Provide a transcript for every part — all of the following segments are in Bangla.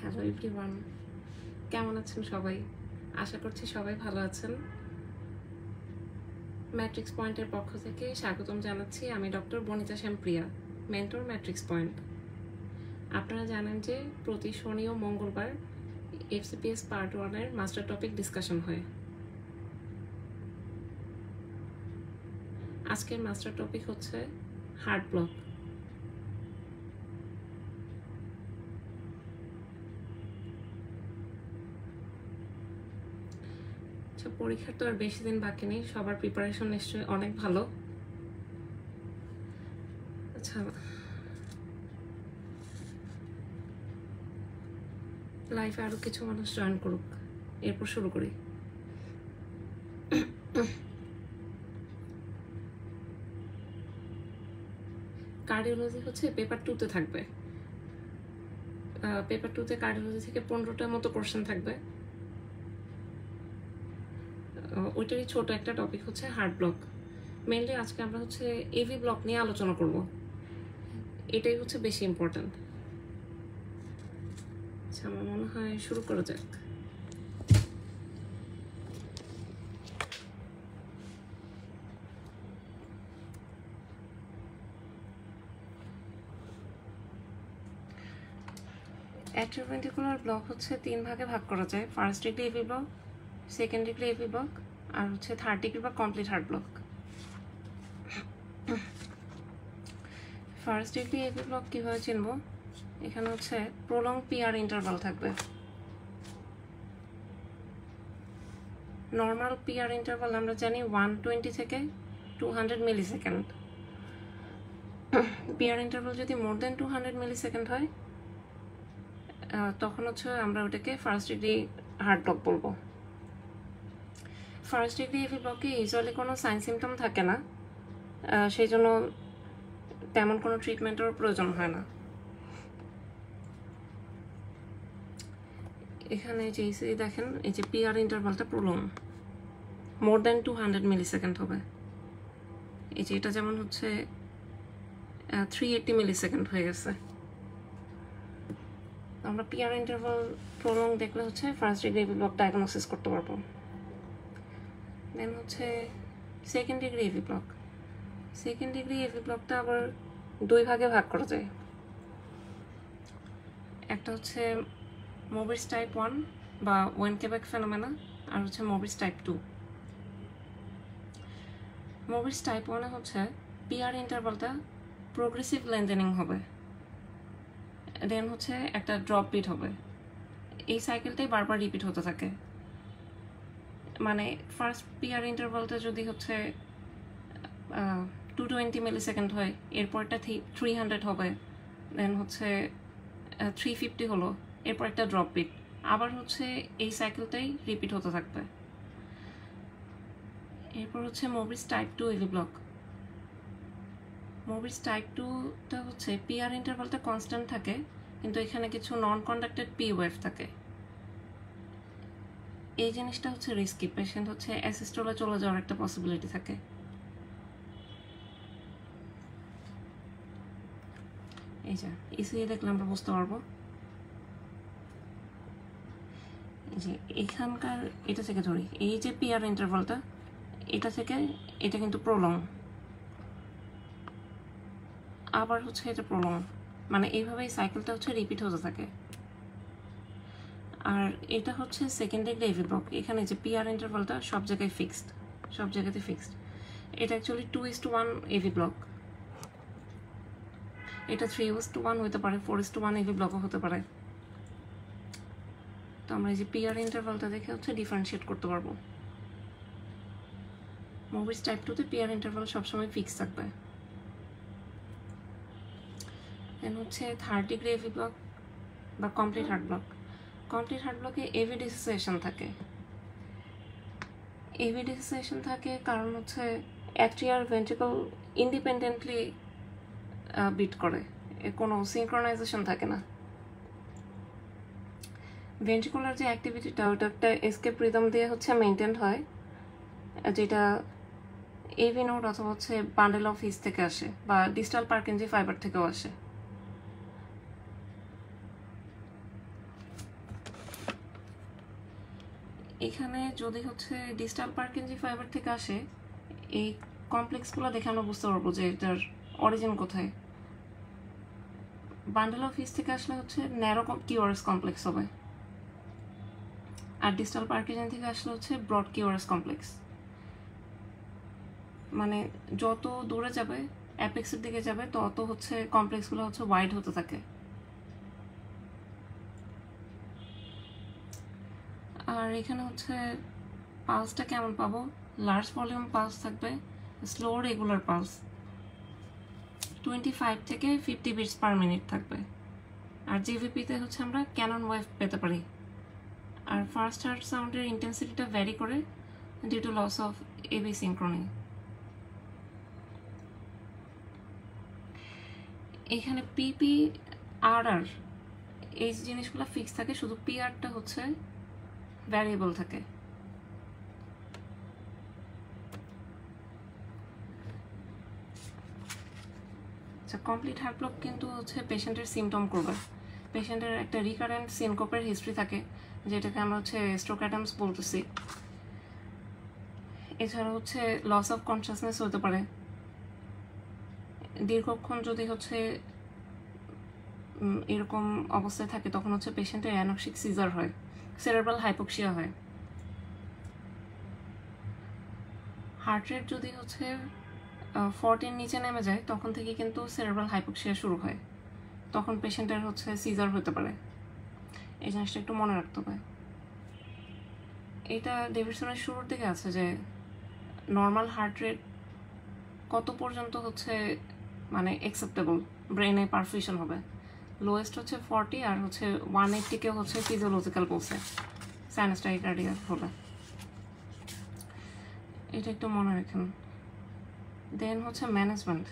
হ্যালো এভরিওয়ান, কেমন আছেন সবাই? আশা করছি সবাই ভালো আছেন। ম্যাট্রিক্স পয়েন্টের পক্ষ থেকে স্বাগতম জানাচ্ছি। আমি doctor Banita Shyampriya, mentor matrix point. আপনারা জানেন যে প্রতি শনি ও মঙ্গলবার এফসিপিএস পার্ট 1-এর মাস্টার টপিক ডিসকাশন হয়। আজকের মাস্টার টপিক হচ্ছে হার্ট ব্লক। পরীক্ষার তো আর বেশি দিন বাকি নেই, সবার প্রিপারেশন নিশ্চয়ই অনেক ভালো। আচ্ছা, লাইফে আরও কিছু মানুষ জয়েন করুক, এরপর শুরু করি। কার্ডিওলজি হচ্ছে পেপার 2-তে থাকবে। পেপার 2-তে কার্ডিওলজি থেকে 15টার মতো কোশ্চেন থাকবে। ওইটারই ছোট একটা টপিক হচ্ছে হার্ট ব্লক। মেনলি আজকে আমরা হচ্ছে এভি ব্লক নিয়ে আলোচনা করব, এটাই হচ্ছে বেশি ইম্পর্ট্যান্ট। আচ্ছা, আমার মনে হয় শুরু করা যাক। অ্যাট্রিওভেন্ট্রিকুলার ব্লক হচ্ছে 3 ভাগে ভাগ করা যায়: first degree AV block, second degree AV block, আর হচ্ছে থার্ড ডিগ্রি বা complete heart block. First degree AV block কীভাবে চিনব? এখানে হচ্ছে প্রলং পিআর ইন্টারভাল থাকবে। নর্মাল পিআর ইন্টারভাল আমরা জানি 120 থেকে 200 মিলিসেকেন্ড। পিআর ইন্টারভাল যদি মোর দেন 200 মিলিসেকেন্ড হয় তখন হচ্ছে আমরা ওটাকে ফার্স্ট ডিগ্রি হার্ট ব্লক বলবো। ফার্স্ট ডিগ্রি এভি ব্লকে ইউজুয়ালি কোনো সাইন সিমটম থাকে না, সেই জন্য তেমন কোনো ট্রিটমেন্টের প্রয়োজন হয় না। এখানে যে ইসিজি দেখেন, এই যে পিআর ইন্টারভালটা প্রলং, মোর দেন 200 মিলিসেকেন্ড হবে। এই যে এটা যেমন হচ্ছে 380 মিলিসেকেন্ড হয়ে গেছে। আমরা পিআর ইন্টারভাল প্রলং দেখলে হচ্ছে first degree AV block diagnosis করতে পারবো। দেন হচ্ছে second degree AV block. Second degree AV ব্লকটা আবার 2 ভাগে ভাগ করা যায়। একটা হচ্ছে মোবিস টাইপ 1 বা ওয়েনকেবেক ফেনোমেনা, আর হচ্ছে মোবিস টাইপ 2। মোবিস টাইপ 1-এ হচ্ছে পিআর ইন্টারভালটা প্রোগ্রেসিভ লেন্থেনিং হবে, দেন হচ্ছে একটা ড্রপ বিট হবে। এই সাইকেলটাই বারবার রিপিট হতে থাকে। মানে ফার্স্ট পিআর ইন্টারভালটা যদি হচ্ছে 220 মিলিসেকেন্ড হয়, এরপরটা 300 হবে, দেন হচ্ছে 350 হলো, এরপর একটা ড্রপ বিট, আবার হচ্ছে এই সাইকেলটাই রিপিট হতে থাকবে। এরপর হচ্ছে মোবিস টাইপ 2 এভি ব্লক। মোবিস টাইপ 2টা হচ্ছে পিআর ইন্টারভালটা কনস্ট্যান্ট থাকে, কিন্তু এখানে কিছু নন কন্ডাক্টেড পি ওয়েভ থাকে। এই জিনিসটা হচ্ছে রিস্কি, পেশেন্ট হচ্ছে অ্যাসিস্টলে চলে যাওয়ার একটা পসিবিলিটি থাকে। এই যে ইসিজি দেখলে আমরা বুঝতে পারবো। এই যে এখানকার এটা থেকে ধরি, এই যে পিআর ইন্টারভালটা, এটা থেকে এটা কিন্তু প্রলং, আবার হচ্ছে এটা প্রলং, মানে এইভাবেই সাইকেলটা হচ্ছে রিপিট হতে থাকে। আর এটা হচ্ছে সেকেন্ড ডিগ্রি এভি ব্লক। এখানে যে পিআর ইন্টারভালটা সব জায়গায় ফিক্সড, সব জায়গাতে ফিক্সড। এটা অ্যাকচুয়ালি 2:1 এভি ব্লক। এটা 3:1 হতে পারে, 4:1 এভি ব্লকও হতে পারে। তো আমরা এই যে পিআর ইন্টারভালটা দেখে হচ্ছে ডিফারেন্সিয়েট করতে পারবো। মোবিস টাইপ 2-তে পিআর ইন্টারভাল সবসময় ফিক্স থাকবে। দেন হচ্ছে থার্ড ডিগ্রি এভি ব্লক বা complete heart block. Complete heart ব্লকে এভি ডিসোসিয়েশন থাকে। এভি ডিসোসিয়েশন থাকে কারণ হচ্ছে অ্যাট্রিয়ার ভেন্ট্রিকল ইন্ডিপেন্ডেন্টলি বিট করে, কোনো সিনক্রোনাইজেশন থাকে না। ভেন্ট্রিকুলার যে অ্যাক্টিভিটিটা, ওটা একটা এসকেপ রিদম দিয়ে হচ্ছে মেনটেন হয়, যেটা এভি নোড অথবা হচ্ছে বান্ডেল অফ হিস থেকে আসে বা ডিস্টাল পার্কিনজি ফাইবার থেকেও আসে। এখানে যদি হচ্ছে ডিস্টাল পার্কিনজি ফাইবার থেকে আসে, এই কমপ্লেক্সগুলো দেখে আমরা বুঝতে পারবো যে এটার অরিজিন কোথায়। বান্ডেল অফ হিস থেকে আসলে হচ্ছে ন্যারো কিউআরএস কমপ্লেক্স হবে, আর ডিস্টাল পার্কিনজি থেকে আসলে হচ্ছে ব্রড কিউআরএস কমপ্লেক্স। মানে যত দূরে যাবে, অ্যাপেক্সের দিকে যাবে, তত হচ্ছে কমপ্লেক্সগুলো হচ্ছে ওয়াইড হতে থাকে। আর এখানে হচ্ছে পালসটা কেমন পাবো, লার্জ ভলিউম পালস থাকবে, স্লো রেগুলার পালস 25 থেকে 50 বিটস পার মিনিট থাকবে। আর জিভিপিতে হচ্ছে আমরা ক্যানন ওয়েভ পেতে পারি। আর ফার্স্ট হার্ট সাউন্ডের ইন্টেন্সিটিটা ভ্যারি করে due to loss of AV synchrony. এখানে পিপি আর আর এই জিনিসগুলো ফিক্স থাকে, শুধু পিআরটা হচ্ছে ভ্যারিয়েবল থাকে। আচ্ছা, কমপ্লিট হার্ট ব্লক কিন্তু হচ্ছে পেশেন্টের সিমটম করবে। পেশেন্টের একটা রিকারেন্ট সিনকোপের হিস্ট্রি থাকে, যেটাকে আমরা হচ্ছে স্ট্রোক অ্যাটাম্পস বলতেছি। এছাড়া হচ্ছে লস অফ কনসিয়াসনেস হতে পারে। দীর্ঘক্ষণ যদি হচ্ছে এরকম অবস্থায় থাকে, তখন হচ্ছে পেশেন্টের অ্যানক্সিক সিজার হয়, সেরেব্রাল হাইপোক্সিয়া হয়। হার্ট রেট যদি হচ্ছে 40 নিচে নেমে যায়, তখন থেকে কিন্তু সেরেব্রাল হাইপোক্সিয়া শুরু হয়, তখন পেশেন্টের হচ্ছে সিজার হতে পারে। এই জিনিসটা একটু মনে রাখতে হবে। এটা ডেভিডসনের শুরুর দিকে আছে যে নর্মাল হার্ট রেট কত পর্যন্ত হচ্ছে মানে অ্যাকসেপ্টেবল, ব্রেনে পারফিউশন হবে। লোয়েস্ট হচ্ছে 40, আর হচ্ছে 180 হচ্ছে ফিজিওলজিক্যাল বলছে সাইনাস টাইকার্ডিয়া হলে। এটা একটু মনে রাখেন। দেন হচ্ছে ম্যানেজমেন্ট।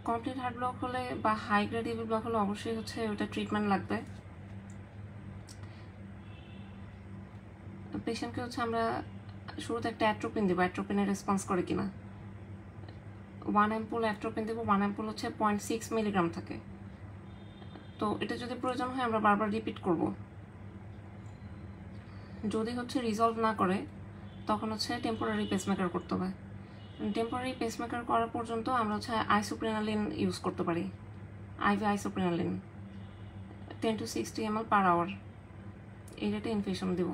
কমপ্লিট হার্ট ব্লক হলে বা হাই গ্রেড ইভি ব্লক হলে অবশ্যই হচ্ছে ওটা ট্রিটমেন্ট লাগবে। পেশেন্টকে হচ্ছে আমরা শুরুতে একটা অ্যাট্রোপিন দেবো, অ্যাট্রোপিনের রেসপন্স করে কিনা। 1 অ্যাম্পুল অ্যাট্রোপিন দেবো, 1 অ্যাম্পুল হচ্ছে 0.6 মিলিগ্রাম থাকে। তো এটা যদি প্রয়োজন হয় আমরা বারবার রিপিট করব। যদি হচ্ছে রিজলভ না করে, তখন হচ্ছে টেম্পোরারি পেসমেকার করতে হবে। টেম্পোরারি পেসমেকার করা পর্যন্ত আমরা হচ্ছে আইসোপ্রেনালিন ইউজ করতে পারি, IV isoprenaline 10 to 60 ml per hour. এই রেটে ইনফিউশন দিব।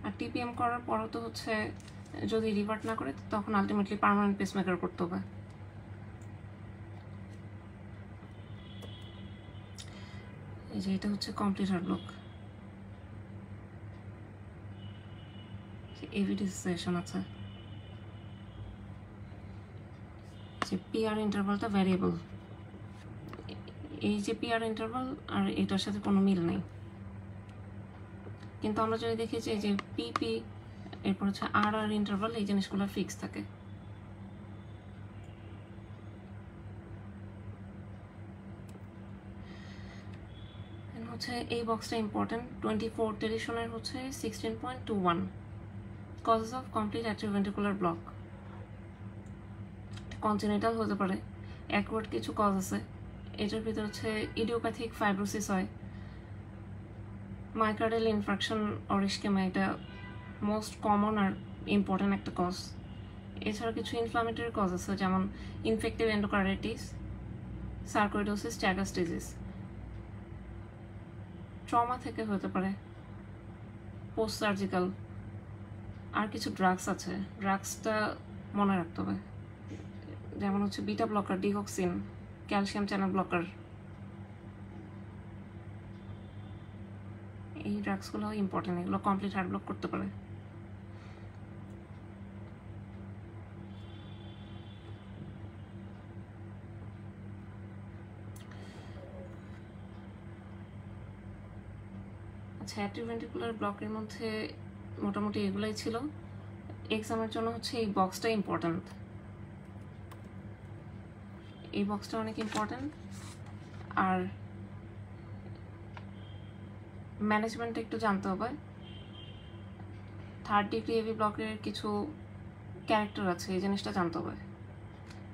আর টিপিএম করার পরও তো হচ্ছে যদি রিভার্ট না করে, তখন আলটিমেটলি পার্মানেন্ট পেসমেকার করতে হবে। এই যে এটা হচ্ছে complete heart block. AV dissociation আছে, যে পিআর ইন্টারভালটা ভ্যারিয়েবল। এই যে পিআর ইন্টারভাল আর এটার সাথে কোনো মিল নেই, কিন্তু আমরা যদি দেখি যে এই যে পিপি এরপর হচ্ছে আর আর ইন্টারভাল, এই জিনিসগুলো ফিক্স থাকে। হচ্ছে এই বক্সটা ইম্পর্টেন্ট। 24 টেলিশনের হচ্ছে 16.21 causes of complete atrioventricular block. Congenital হতে পারে, অ্যাকুয়ার্ড কিছু কজ আছে। এটার ভিতরে হচ্ছে ইডিওপ্যাথিক ফাইব্রোসিস হয়, মাইকার্ডিয়াল ইনফ্রাকশন অর ইস্কেমা, এটা মোস্ট কমন আর ইম্পর্টেন্ট একটা কজ। এছাড়া কিছু ইনফ্লামেটরি কজ আছে, যেমন infective endocarditis, sarcoidosis, Chagas disease. Trauma থেকে হতে পারে, পোস্ট সার্জিক্যাল। আর কিছু ড্রাগস আছে, ড্রাগসটা মনে রাখতে হবে, যেমন হচ্ছে beta blocker, digoxin, calcium channel blocker. এই ড্রাগসগুলো ইম্পর্টেন্ট, এগুলো কমপ্লিট হার্ট ব্লক করতে পারে। আচ্ছা, অ্যাট্রিওভেন্ট্রিকুলার ব্লকের মধ্যে মোটামুটি এগুলাই ছিল। এক্সামের জন্য হচ্ছে এই বক্সটা ইম্পর্টেন্ট, এই বক্সটা অনেক ইম্পর্টেন্ট। আর ম্যানেজমেন্ট একটু জানতে হবে। 3rd ডিগ্রি এভি ব্লকের কিছু ক্যারেক্টার আছে, এই জিনিসটা জানতে হবে।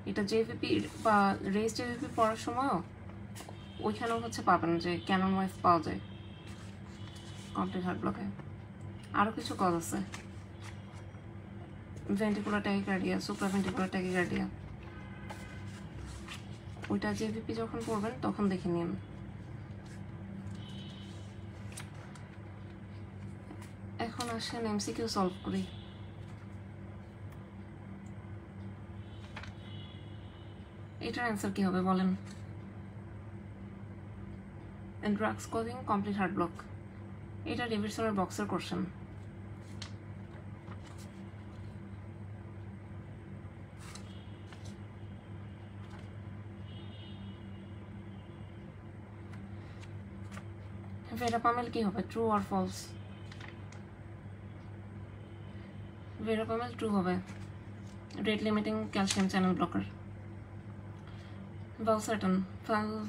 এটা জেভিপি বা রেস জেভিপি পড়ার সময়ও ওইখানেও হচ্ছে পাবেন যে ক্যানন ওয়েভ পাওয়া যায় কমপ্লিট হার্ট ব্লকে। আরও কিছু কজ আছে, ভেন্টিকুলার ট্যাকিকার্ডিয়া, সুপ্রাভেন্টিকুলার ট্যাকিকার্ডিয়া, ওইটা জেভিপি যখন পড়বেন তখন দেখে নিন। এখন আসেন এমসিকিউ সলভ করি। এটার অ্যান্সার কি হবে বলেন? Drugs causing complete heart block, এটা ডেভিডসনের বক্সের কোশ্চেন। ভেরাপামেল কি হবে, ট্রু আর ফলস? ভেরাপামেল ট্রু হবে, rate limiting calcium channel blocker.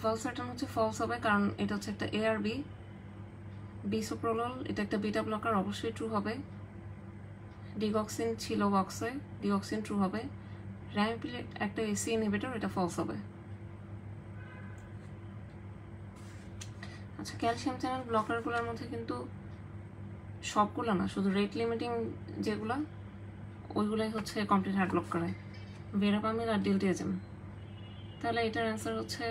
Valsartan হচ্ছে ফলস হবে, কারণ এটা হচ্ছে একটা এআরবি। বিসোপ্রোলল এটা একটা বিটা ব্লকার, অবশ্যই ট্রু হবে। ডিগক্সিন ছিল বক্সে, ডিগক্সিন ট্রু হবে। র্যামিপিলেট একটা এসি ইনহিবিটর, এটা ফলস হবে। আচ্ছা, ক্যালসিয়াম চ্যানেল ব্লকারগুলোর মধ্যে কিন্তু সবগুলো না, শুধু রেট লিমিটিং যেগুলো ওইগুলোই হচ্ছে কমপ্লিট হার্ট ব্লক করে, ভেরাপামিল আর ডিলটিয়াজেম। তাহলে এটার অ্যান্সার হচ্ছে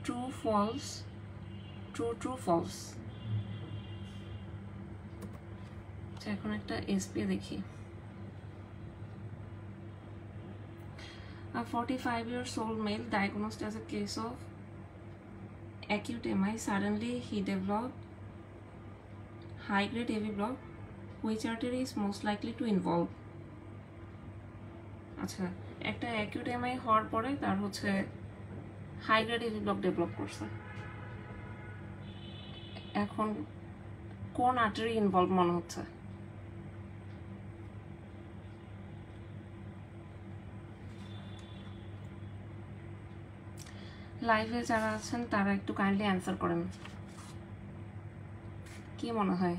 true false, true true false. আচ্ছা, এখন একটা এসপি দেখি। A 45-year-old male diagnosed as a case of acute MI. Suddenly he developed high-grade AV block. Which artery is most likely to involve? আচ্ছা, একটা অ্যাকিউট এমআই হওয়ার পরে তার হচ্ছে high grade AV block develop করছে। এখন কোন আর্টারি ইনভলভ মনে হচ্ছে? লাইভে যারা আছেন তারা একটু কাইন্ডলি অ্যান্সার করেন, কি মনে হয়?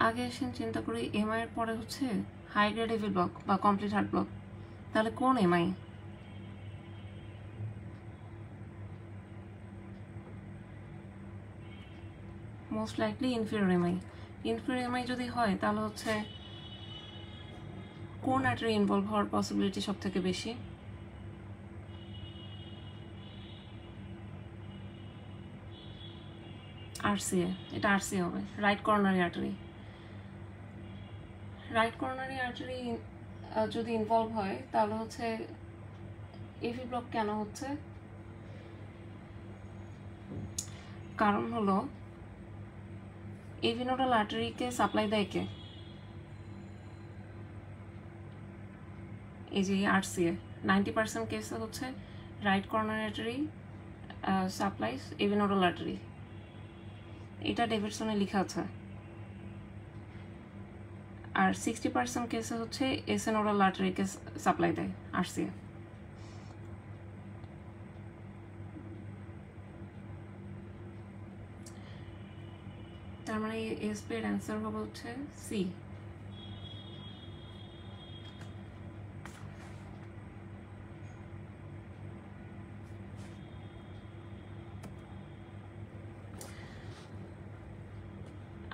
আগে এসে চিন্তা করি এমআই এর পরে হচ্ছে হাই গ্রেড এভি ব্লক বা কমপ্লিট হার্ট ব্লক, তাহলে কোন MI? Most likely inferior MI. Inferior MI যদি হয় তাহলে হচ্ছে কোন আর্টারি ইনভলভ হওয়ার পসিবিলিটি সব থেকে বেশি? আরসিএ, এটা আরসিএ হবে, right coronary artery. Right coronary artery যদি ইনভলভ হয় তাহলে হচ্ছে এভি ব্লক কেন হচ্ছে? কারণ হলো এভি নোডাল আর্টারিকে সাপ্লাই দেয় কে? এই যে আরসিএ 90% কেসে হচ্ছে right coronary artery supplies AV nodal artery, এটা ডেভিডসনে লেখা আছে। আর 60% কেসে হচ্ছে এসএ নোডাল আর্টারিকে সাপ্লাই দেয় আরসিএ। তার মানে এসপি এর অ্যান্সার হবে হচ্ছে সি।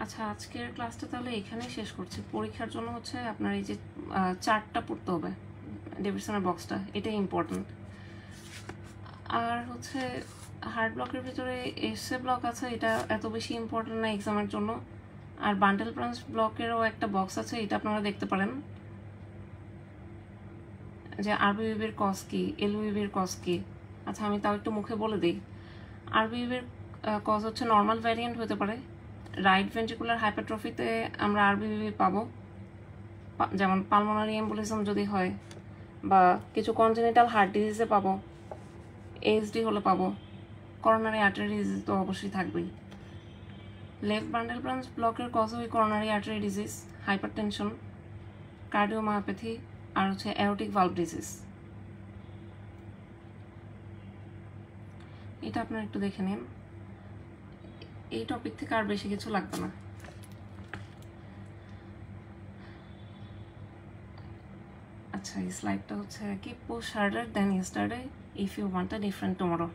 আচ্ছা, আজকের ক্লাসটা তাহলে এখানেই শেষ করছি। পরীক্ষার জন্য হচ্ছে আপনার এই যে চার্টটা পড়তে হবে, ডেভিডসনের বক্সটা, এটাই ইম্পর্টেন্ট। আর হচ্ছে হার্ট ব্লকের ভিতরে এসএ ব্লক আছে, এটা এত বেশি ইম্পর্টেন্ট না এক্সামের জন্য। আর বান্ডেল ব্রাঞ্চ ব্লকেরও একটা বক্স আছে, এটা আপনারা দেখতে পারেন যে আরবিবির কজ কি, এলবিবির কজ কি। আচ্ছা, আমি তাও একটু মুখে বলে দিই। আরবিবির কজ হচ্ছে নর্মাল ভ্যারিয়েন্ট হতে পারে। রাইট ভেন্ট্রিকুলার হাইপারট্রফিতে আমরা আরবিবি পাবো, যেমন পালমোনারি এম্বোলিজম যদি হয়, বা কিছু কনজেনিটাল হার্ট ডিজিজে পাবো, এইচডি হলে পাবো, করোনারি আর্টারি ডিজিজ তো অবশ্যই থাকবেই। লেফট বান্ডেল ব্রাঞ্চ ব্লকের কজ হয় coronary artery disease, hypertension, cardiomyopathy আর হচ্ছে অ্যাওরটিক ভালভ ডিজিজ। এটা আপনারা একটু দেখে নিন। এই টপিক থেকে আর বেশি কিছু লাগবে না। আচ্ছা, এই স্লাইডটা হচ্ছে কি, push harder than yesterday if you want a different tomorrow.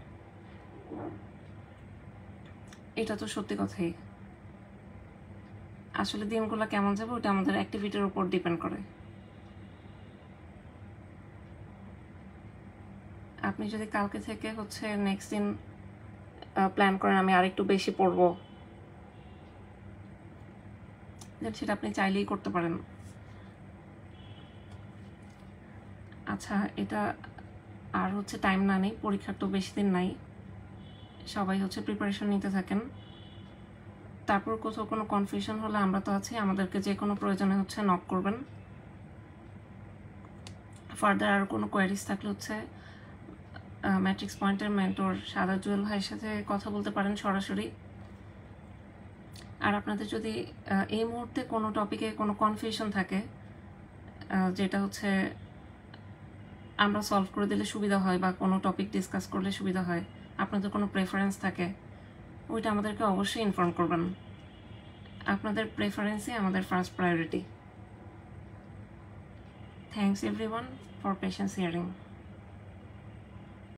এটা তো সত্যি কথাই। আসলে দিনগুলো কেমন যাবে ওটা আমাদের অ্যাক্টিভিটির উপর ডিপেন্ড করে। আপনি যদি কালকে থেকে হচ্ছে নেক্সট দিন প্ল্যান করেন আমি আরেকটু বেশি পড়বো, দেন সেটা আপনি চাইলেই করতে পারেন। আচ্ছা, এটা আর হচ্ছে টাইম না নেই, পরীক্ষার তো বেশি দিন নাই, সবাই হচ্ছে প্রিপারেশন নিতে থাকেন। তারপর কোথাও কোনো কনফিউশন হলে আমরা তো আছি, আমাদেরকে যে কোনো প্রয়োজনে হচ্ছে নক করবেন। ফার্দার আর কোনো কোয়ারিজ থাকলে হচ্ছে ম্যাট্রিক্স পয়েন্টের মেন্টর সাদা জুয়েল ভাইয়ের সাথে কথা বলতে পারেন সরাসরি। আর আপনাদের যদি এই মুহূর্তে কোনো টপিকে কোনো কনফিউশন থাকে যেটা হচ্ছে আমরা সলভ করে দিলে সুবিধা হয় বা কোনো টপিক ডিসকাস করলে সুবিধা হয়, আপনাদের কোনো প্রেফারেন্স থাকে, ওইটা আমাদেরকে অবশ্যই ইনফর্ম করবেন। আপনাদের প্রেফারেন্সই আমাদের first priority. Thanks everyone for patience hearing.